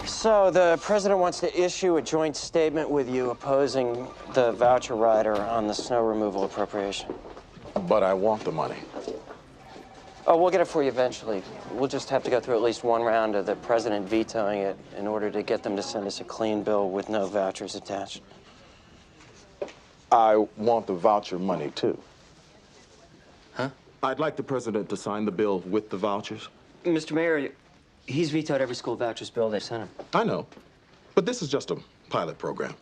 So the president wants to issue a joint statement with you opposing the voucher rider on the snow removal appropriation. But I want the money. Oh, we'll get it for you eventually. We'll just have to go through at least one round of the president vetoing it in order to get them to send us a clean bill with no vouchers attached. I want the voucher money, too. Huh? I'd like the president to sign the bill with the vouchers. Mr. Mayor, he's vetoed every school vouchers bill they sent him. I know, but this is just a pilot program.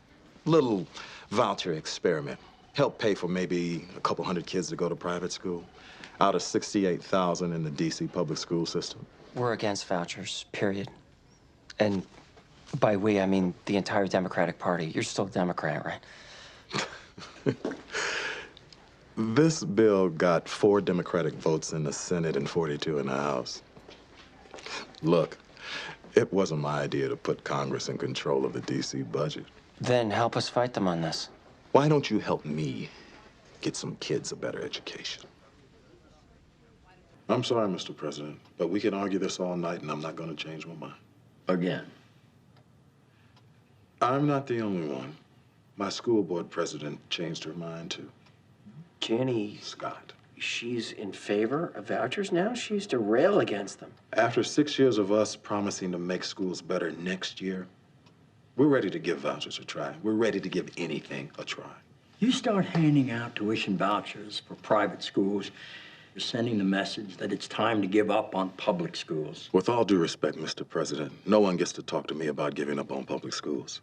Little voucher experiment. Help pay for maybe a couple hundred kids to go to private school out of 68,000 in the D.C. public school system. We're against vouchers, period. And by we, I mean the entire Democratic Party. You're still a Democrat, right? This bill got 4 Democratic votes in the Senate and 42 in the House. Look, it wasn't my idea to put Congress in control of the D.C. budget. Then help us fight them on this. Why don't you help me get some kids a better education? I'm sorry, Mr. President, but we can argue this all night and I'm not going to change my mind. Again. I'm not the only one. My school board president changed her mind, too. Jenny Scott. She's in favor of vouchers now? She used to rail against them. After 6 years of us promising to make schools better next year, we're ready to give vouchers a try. We're ready to give anything a try. You start handing out tuition vouchers for private schools, you're sending the message that it's time to give up on public schools. With all due respect, Mr. President, no one gets to talk to me about giving up on public schools.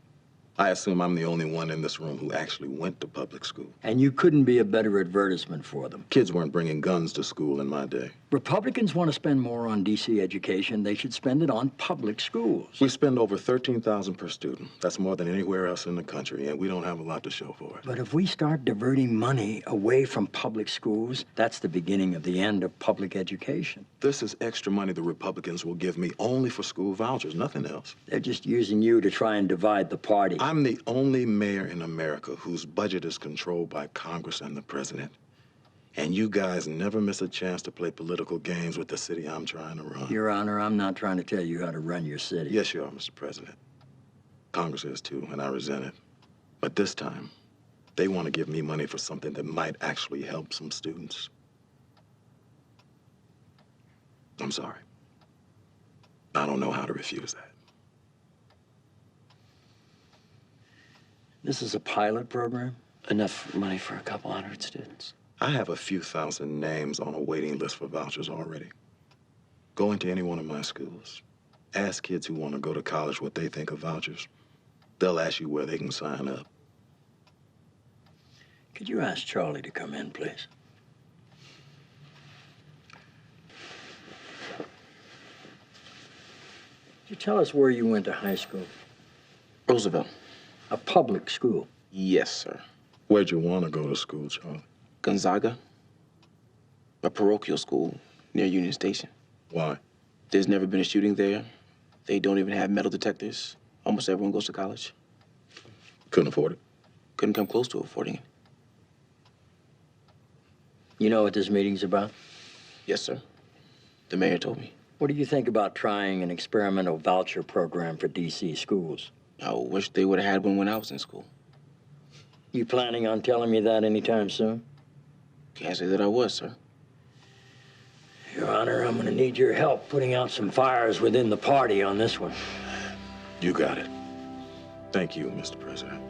I assume I'm the only one in this room who actually went to public school. And you couldn't be a better advertisement for them. Kids weren't bringing guns to school in my day. Republicans want to spend more on D.C. education. They should spend it on public schools. We spend over $13,000 per student. That's more than anywhere else in the country, and we don't have a lot to show for it. But if we start diverting money away from public schools, that's the beginning of the end of public education. This is extra money the Republicans will give me only for school vouchers, nothing else. They're just using you to try and divide the party. I'm the only mayor in America whose budget is controlled by Congress and the president. And you guys never miss a chance to play political games with the city I'm trying to run. Your Honor, I'm not trying to tell you how to run your city. Yes, you are, Mr. President. Congress is too, and I resent it. But this time, they want to give me money for something that might actually help some students. I'm sorry. I don't know how to refuse that. This is a pilot program? Enough money for a couple hundred students. I have a few thousand names on a waiting list for vouchers already. Go into any one of my schools. Ask kids who want to go to college what they think of vouchers. They'll ask you where they can sign up. Could you ask Charlie to come in, please? Could you tell us where you went to high school? Roosevelt. A public school? Yes, sir. Where'd you want to go to school, Charlie? Gonzaga. A parochial school near Union Station. Why? There's never been a shooting there. They don't even have metal detectors. Almost everyone goes to college. Couldn't afford it. Couldn't come close to affording it. You know what this meeting's about? Yes, sir. The mayor told me. What do you think about trying an experimental voucher program for D.C. schools? I wish they would have had one when I was in school. You planning on telling me that anytime soon? Can't say that I was, sir. Your Honor, I'm gonna need your help putting out some fires within the party on this one. You got it. Thank you, Mr. President.